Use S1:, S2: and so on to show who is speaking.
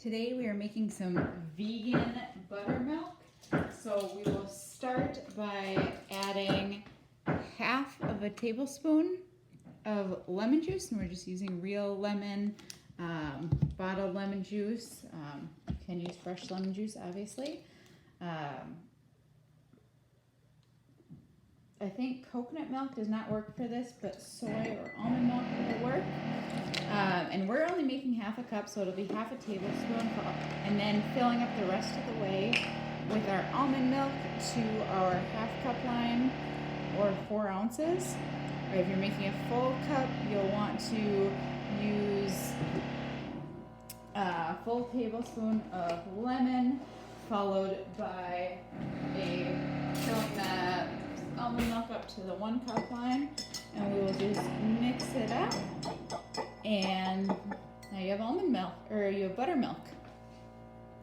S1: Today we are making some vegan buttermilk. So we will start by adding half of a tablespoon of lemon juice, and we're just using real lemon, bottled lemon juice. You can use fresh lemon juice, obviously. I think coconut milk does not work for this, but soy or almond milk will work. And we're only making half a cup, so it'll be half a tablespoon, and then filling up the rest of the way with our almond milk to our half cup line, or 4 ounces. Or if you're making a full cup, you'll want to use a full tablespoon of lemon, followed by filling the almond milk up to the 1 cup line, and we will just mix it up, and now you have almond milk, or you have buttermilk.